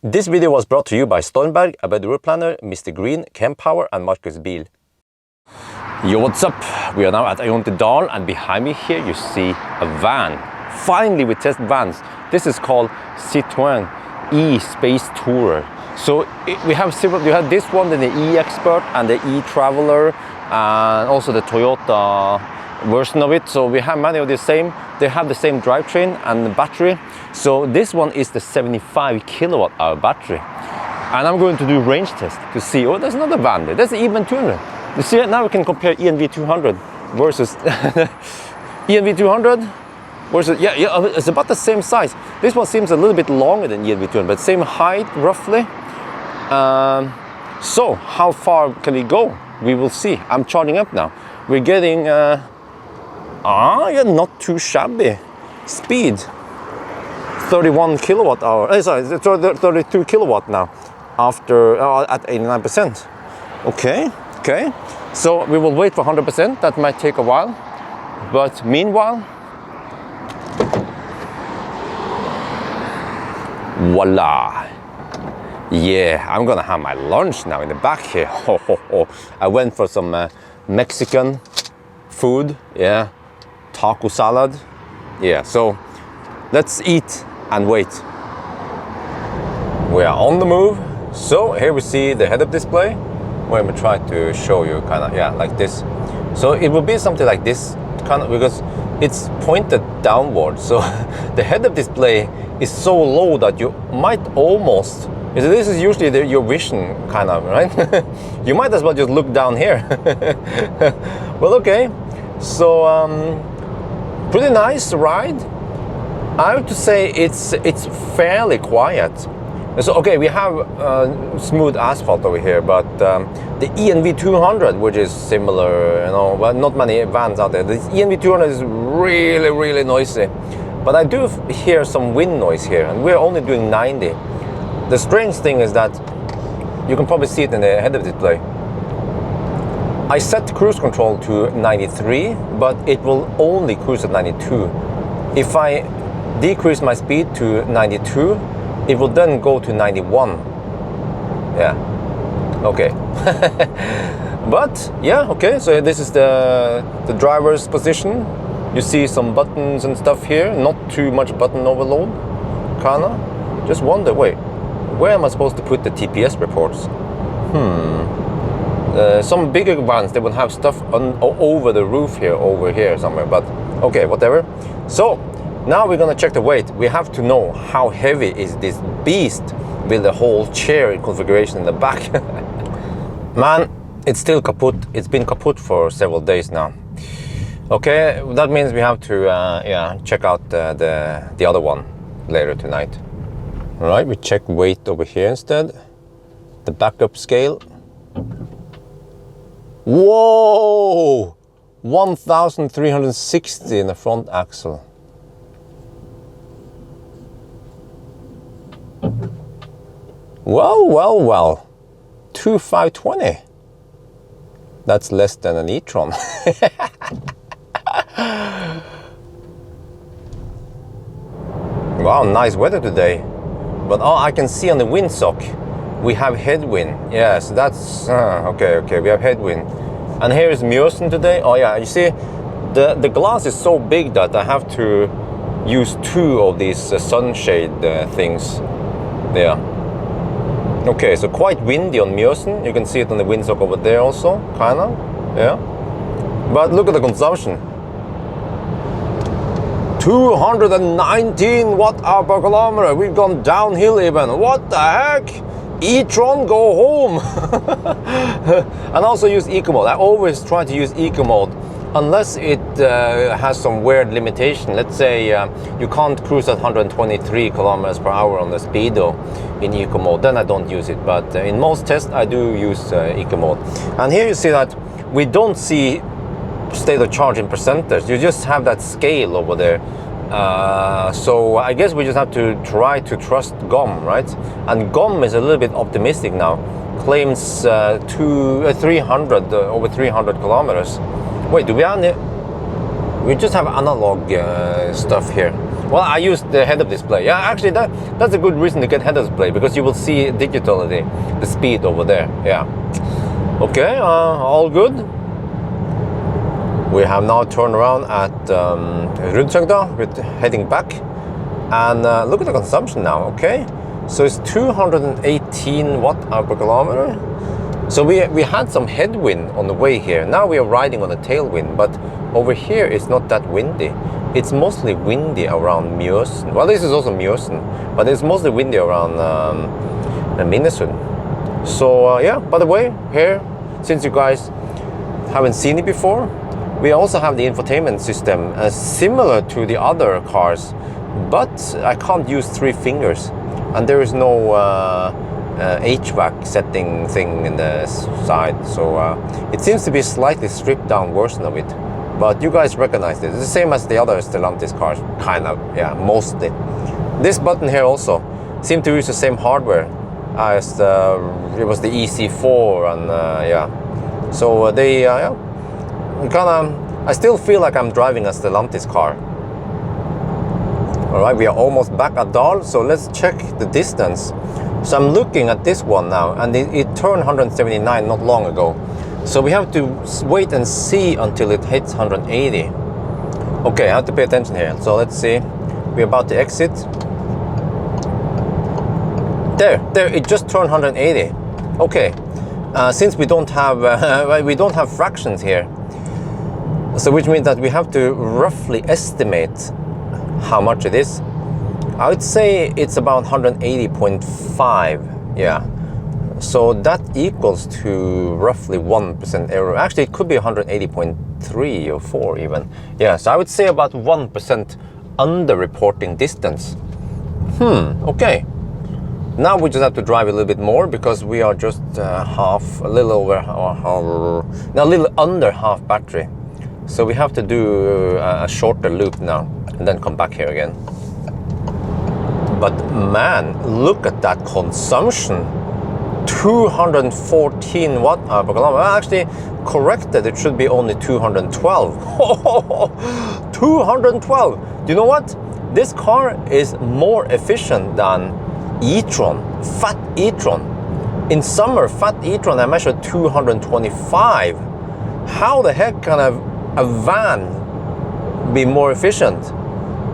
This video was brought to you by Stormberg, Abed Route Planner, Mr. Green, Kempower and Marcus Bil. Yo, what's up? We are now at Ayuntidal and behind me here you see a van. Finally we test vans. This is called Citroën E-Space Tourer. So we have several, you have this one, then the E-Expert and the E-Traveler and also the Toyota version of it. So we have many of the same, they have the same drivetrain and the battery. So this one is the 75 kilowatt hour battery. And I'm going to do range test to see, oh, there's another van there, that's the ENV 200. You see it? Now we can compare ENV 200 versus ENV 200 versus, yeah, it's about the same size. This one seems a little bit longer than ENV 200, but same height roughly. So how far can we go? We will see. I'm charging up now. We're getting, yeah, not too shabby. Speed, 31 kilowatt hour. Sorry, 32 kilowatt now after at 89%. Okay. So we will wait for 100%. That might take a while, but meanwhile, voila! Yeah, I'm gonna have my lunch now in the back here. I went for some Mexican food. Yeah, taco salad. Yeah, so let's eat and wait. We are on the move. So here we see the head-up display. Let me try to show you kind of, yeah, like this. So it will be something like this, kind of, because it's pointed downwards. So the head-up display is so low that you might almost, this is usually your vision, kind of, right? You might as well just look down here. Well, okay. So pretty nice ride. I have to say it's fairly quiet. So okay, we have smooth asphalt over here, but the ENV 200, which is similar, you know, but not many vans out there. The ENV 200 is really noisy, but I do hear some wind noise here, and we're only doing 90. The strange thing is that you can probably see it in the head-up display. I set cruise control to 93, but it will only cruise at 92. If I decrease my speed to 92, it will then go to 91. Yeah, okay. But yeah, okay, so this is the driver's position. You see some buttons and stuff here, not too much button overload, kinda. Just wonder, wait, where am I supposed to put the TPS reports? Some bigger vans, they will have stuff over the roof here, over here somewhere, but okay, whatever. So now we're gonna check the weight. We have to know how heavy is this beast with the whole chair configuration in the back. Man, it's still kaput. It's been kaput for several days now. Okay, that means we have to yeah, check out the other one later tonight. All right, we check weight over here instead. The backup scale. Whoa! 1,360 in the front axle. Well, 2,520. That's less than an e-tron. Wow, nice weather today. But oh, I can see on the windsock, we have headwind. Yes, that's, okay, we have headwind. And here is Mjøsen today. Oh yeah, you see, the glass is so big that I have to use two of these sunshade things. Yeah. Okay, so quite windy on Mjøsen. You can see it on the windsock over there also, kind of, yeah. But look at the consumption. 219 watt-hour per kilometer. We've gone downhill even. What the heck? e-tron, go home. And also use eco mode. I always try to use eco mode unless it has some weird limitation. Let's say you can't cruise at 123 kilometers per hour on the speedo in eco mode, then I don't use it. But in most tests I do use eco mode. And here you see that we don't see state of charge in percentage. You just have that scale over there. So I guess we just have to try to trust GOM, right? And GOM is a little bit optimistic now. Claims 300 over 300 kilometers. Wait, do we have we just have analog stuff here. Well, I used the head-up display. Yeah, actually, that's a good reason to get head-up display, because you will see digitally the speed over there. Yeah. Okay, all good. We have now turned around at Rudshøgda. We're heading back. And look at the consumption now, okay? So it's 218 watt-hour per kilometer. So we had some headwind on the way here. Now we are riding on a tailwind, but over here it's not that windy. It's mostly windy around Mjøsen. Well, this is also Mjøsen, but it's mostly windy around Minnesund. So yeah, by the way, here, since you guys haven't seen it before, we also have the infotainment system similar to the other cars, but I can't use 3 fingers, and there is no HVAC setting thing in the side, so it seems to be a slightly stripped down version of it. But you guys recognize this. It's the same as the other Stellantis cars, kind of, yeah, mostly. This button here also seemed to use the same hardware as it was the EC4, and yeah. So they, yeah, I still feel like I'm driving a Stellantis car. All right, we are almost back at Dal, so let's check the distance. So I'm looking at this one now, and it turned 179 not long ago. So we have to wait and see until it hits 180. Okay, I have to pay attention here. So let's see. We're about to exit. There, it just turned 180. Okay, since we don't have fractions here, so which means that we have to roughly estimate how much it is. I would say it's about 180.5. Yeah. So that equals to roughly 1% error. Actually, it could be 180.3 or 4 even. Yeah, so I would say about 1% under-reporting distance. Okay. Now we just have to drive a little bit more, because we are just a little under half battery. So we have to do a shorter loop now and then come back here again. But man, look at that consumption. 214 watt-hour per kilometer. Well, actually, corrected, it should be only 212. 212! Do you know what? This car is more efficient than e-tron, fat e-tron. In summer, fat e-tron, I measured 225. How the heck can a van be more efficient?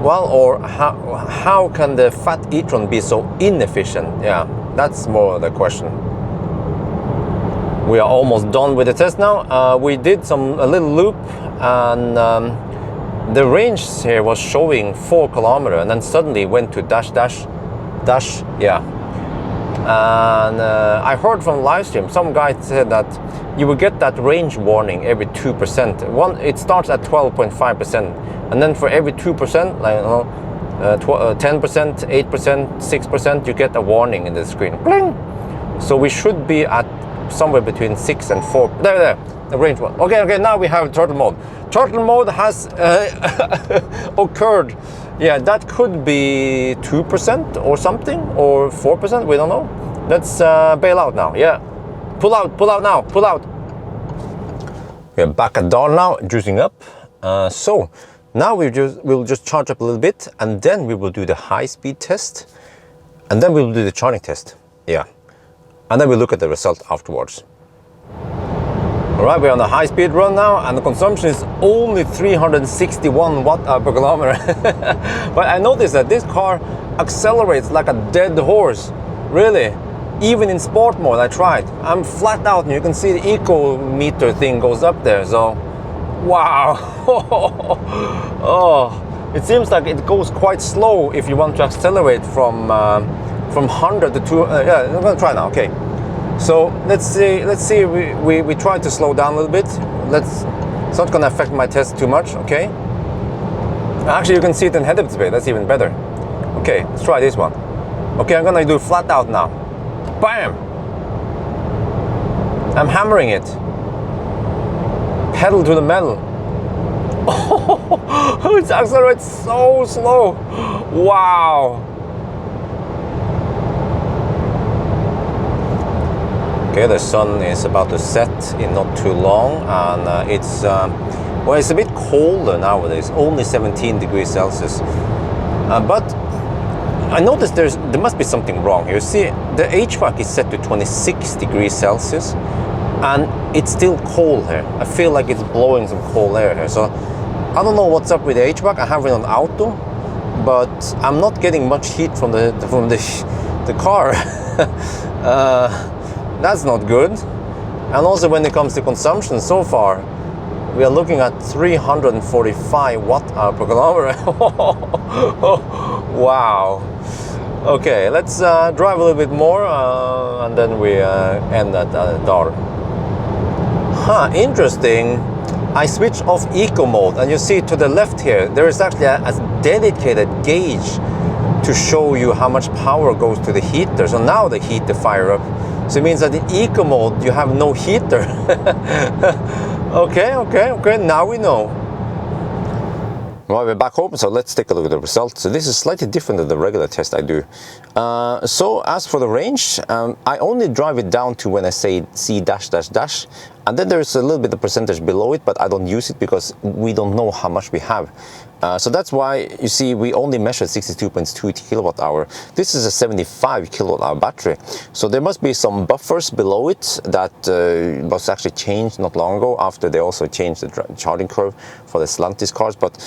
Well, or how can the fat e-tron be so inefficient? Yeah, that's more the question. We are almost done with the test now. We did a little loop, and the range here was showing 4 kilometers, and then suddenly went to dash, yeah. And I heard from live stream, some guy said that you will get that range warning every 2%. It starts at 12.5%, and then for every 2%, like 10%, 8%, 6%, you get a warning in the screen. Bling! So we should be at somewhere between 6 and 4. There, the range one. Okay, now we have turtle mode. Turtle mode has occurred. Yeah, that could be 2% or something, or 4%, we don't know. Let's bail out now, yeah. Pull out now, pull out. We're back at Dal now, juicing up. So now we'll just charge up a little bit, and then we will do the high-speed test, and then we'll do the charging test, yeah. And then we'll look at the result afterwards. All right, we're on a high-speed run now, and the consumption is only 361 watt-hour per kilometer. But I noticed that this car accelerates like a dead horse, really. Even in sport mode, I tried. I'm flat out, and you can see the eco meter thing goes up there, so wow. Oh, it seems like it goes quite slow if you want to accelerate from 100 to 2. Yeah, I'm gonna try now. Okay. So let's see. We try to slow down a little bit. It's not gonna affect my test too much. Okay. Actually, you can see it in head-up display. That's even better. Okay, let's try this one. Okay, I'm gonna do flat out now. Bam! I'm hammering it. Pedal to the metal. Oh, it accelerates so slow. Wow. Okay, the sun is about to set in not too long, and it's a bit colder nowadays. Only 17 degrees Celsius. But I noticed there must be something wrong. You see, the HVAC is set to 26 degrees Celsius, and it's still cold here. I feel like it's blowing some cold air here. So I don't know what's up with the HVAC. I have it on auto, but I'm not getting much heat from the car. That's not good. And also when it comes to consumption, so far we are looking at 345 watt-hour per kilometer. Wow. Okay, let's drive a little bit more and then we end at Dar. Interesting. I switched off eco mode, and you see to the left here there is actually a dedicated gauge to show you how much power goes to the heater. So now the heater fire up. So it means that in eco mode you have no heater. Okay, now we know. Well, we're back home, so let's take a look at the results. So this is slightly different than the regular test I do. So as for the range, I only drive it down to when I say C dash dash dash, and then there's a little bit of percentage below it, but I don't use it because we don't know how much we have. So that's why you see we only measured 62.2 kilowatt hour. This is a 75 kilowatt hour battery. So there must be some buffers below it that was actually changed not long ago after they also changed the charging curve for the Stellantis cars. But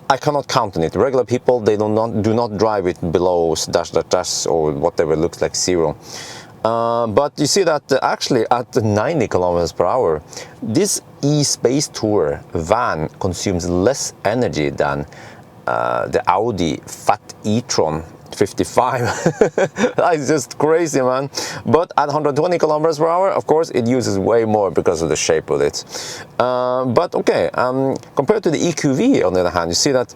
I cannot count on it. Regular people, they do not drive it below dash dash dash or whatever looks like zero. But you see that actually at 90 kilometers per hour, this e-Space Tourer van consumes less energy than the Audi Fat e-tron 55. That's just crazy, man. But at 120 kilometers per hour, of course, it uses way more because of the shape of it. But okay, compared to the EQV, on the other hand, you see that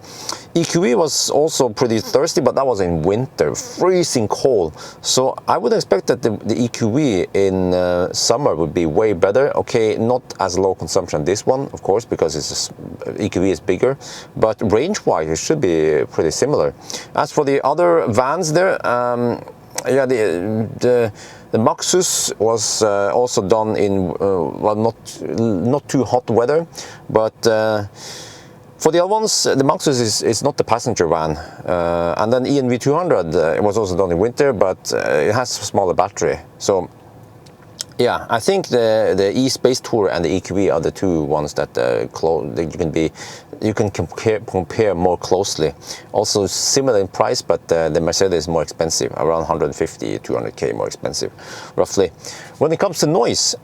EQV was also pretty thirsty, but that was in winter, freezing cold. So I would expect that the EQV in summer would be way better. Okay, not as low consumption this one, of course, because EQV is bigger, but range-wise, it should be pretty similar. As for the other vans there, yeah, the Maxus was also done in well, not too hot weather, but for the other ones, the Maxus is not the passenger van, and then ENV 200 it was also done in winter, but it has a smaller battery. So yeah, I think the e-Space Tourer and the EQV are the two ones that you can compare more closely. Also similar in price, but the Mercedes is more expensive, around 150, 200k more expensive, roughly. When it comes to noise,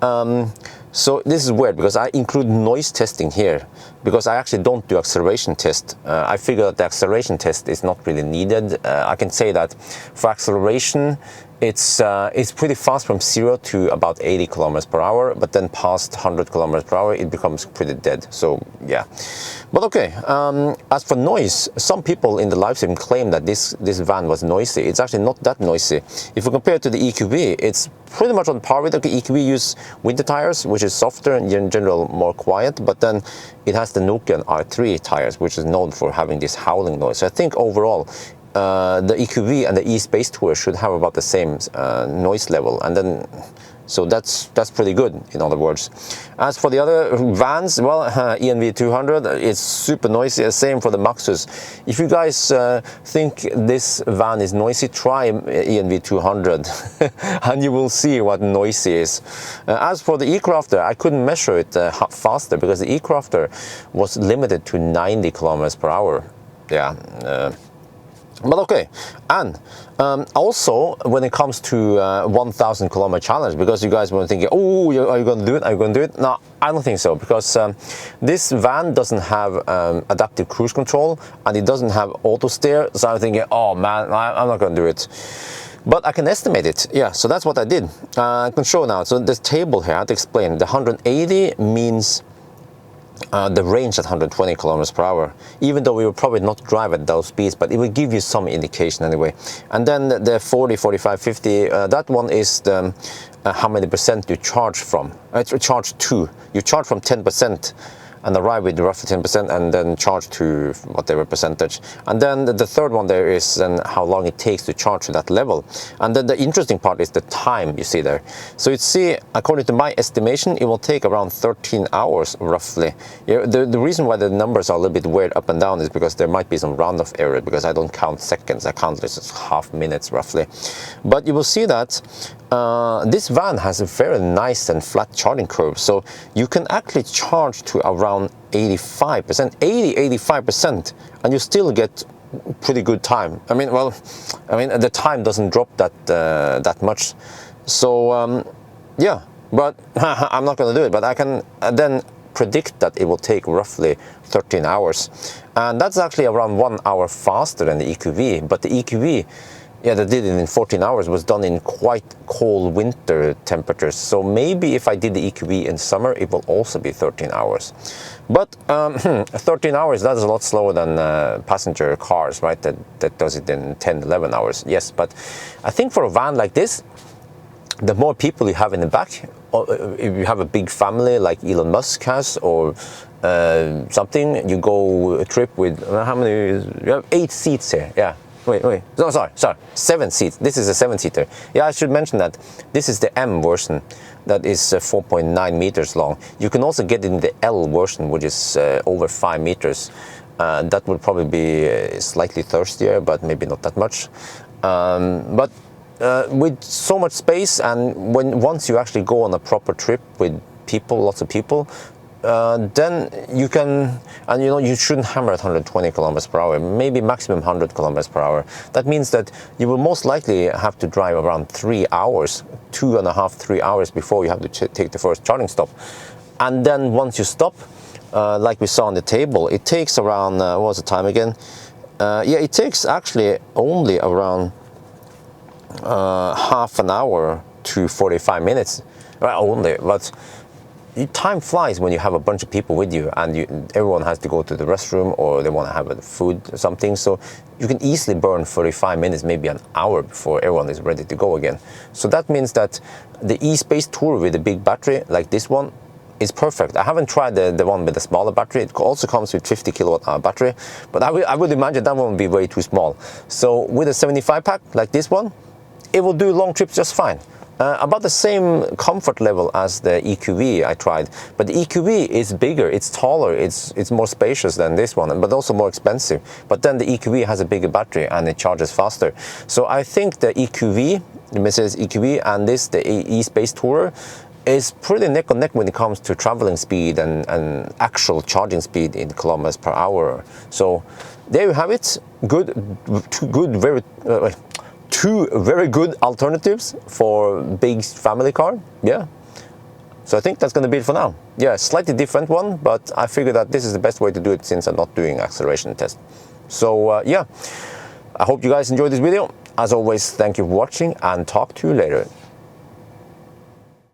so this is weird because I include noise testing here because I actually don't do acceleration test. I figure that the acceleration test is not really needed. I can say that for acceleration, it's pretty fast from 0 to about 80 kilometers per hour, but then past 100 kilometers per hour, it becomes pretty dead. So yeah, but okay. As for noise, some people in the live stream claim that this van was noisy. It's actually not that noisy. If we compare it to the EQV, it's pretty much on par with the EQV. Use winter tires, which is softer and in general more quiet, but then it has the Nokian R3 tires, which is known for having this howling noise. So I think overall, the EQV and the e-Space Tourer should have about the same noise level, and then so that's pretty good, in other words. As for the other vans, well, ENV 200 is super noisy. Same for the Maxus. If you guys think this van is noisy, try ENV 200 and you will see what noisy is. As for the e-Crafter, I couldn't measure it faster because the e-Crafter was limited to 90 kilometers per hour. Yeah. But okay, and also when it comes to 1,000 kilometer challenge, because you guys were thinking, oh, are you going to do it? Are you going to do it? No, I don't think so, because this van doesn't have adaptive cruise control and it doesn't have auto steer. So I'm thinking, oh man, I'm not going to do it. But I can estimate it. Yeah, so that's what I did. I can show now. So this table here, I have to explain. The 180 means the range at 120 kilometers per hour, even though we will probably not drive at those speeds, but it will give you some indication anyway. And then the 40, 45, 50, that one is the how many percent you charge from. Charge to. You charge from 10%. and arrive with roughly 10% and then charge to whatever percentage. And then the third one there is then how long it takes to charge to that level. And then the interesting part is the time you see there. So you see, according to my estimation, it will take around 13 hours roughly. The reason why the numbers are a little bit weird up and down is because there might be some round-off error, because I don't count seconds, I count just half minutes roughly. But you will see that this van has a very nice and flat charging curve, so you can actually charge to around 85%, 80-85%, and you still get pretty good time. I mean, the time doesn't drop that much. So yeah, but I'm not going to do it, but I can then predict that it will take roughly 13 hours, and that's actually around 1 hour faster than the EQV. But the EQV, yeah, that did it in 14 hours, was done in quite cold winter temperatures. So maybe if I did the EQV in summer, it will also be 13 hours. But 13 hours, that is a lot slower than passenger cars, right? That does it in 10, 11 hours. Yes, but I think for a van like this, the more people you have in the back, or if you have a big family like Elon Musk has, or something, you go a trip with, how many? You have 8 seats here, yeah. Wait. No, sorry. 7 seats. This is a 7-seater. Yeah, I should mention that this is the M version that is 4.9 meters long. You can also get in the L version, which is over 5 meters. That would probably be slightly thirstier, but maybe not that much. But with so much space, and once you actually go on a proper trip with people, lots of people, then you can, and you shouldn't hammer at 120 kilometers per hour, maybe maximum 100 kilometers per hour. That means that you will most likely have to drive around 3 hours, 2.5, 3 hours before you have to take the first charging stop. And then once you stop, like we saw on the table, it takes around, what was the time again? Yeah, it takes actually only around half an hour to 45 minutes. Well, only, but time flies when you have a bunch of people with you, and everyone has to go to the restroom, or they want to have a food or something. So you can easily burn 45 minutes, maybe an hour before everyone is ready to go again. So that means that the eSpace Tourer with a big battery like this one is perfect. I haven't tried the one with the smaller battery. It also comes with 50 kilowatt hour battery, but I would imagine that one would be way too small. So with a 75 pack like this one, it will do long trips just fine. About the same comfort level as the EQV I tried, but the EQV is bigger, it's taller, it's more spacious than this one, but also more expensive. But then the EQV has a bigger battery and it charges faster. So I think the EQV, the Mercedes EQV, and this, the eSpace Tourer, is pretty neck and neck when it comes to traveling speed and actual charging speed in kilometers per hour. So there you have it. Two very good alternatives for big family car. Yeah, so I think that's going to be it for now. Yeah, slightly different one, but I figured that this is the best way to do it since I'm not doing acceleration test. So yeah, I hope you guys enjoyed this video. As always, thank you for watching, and talk to you later.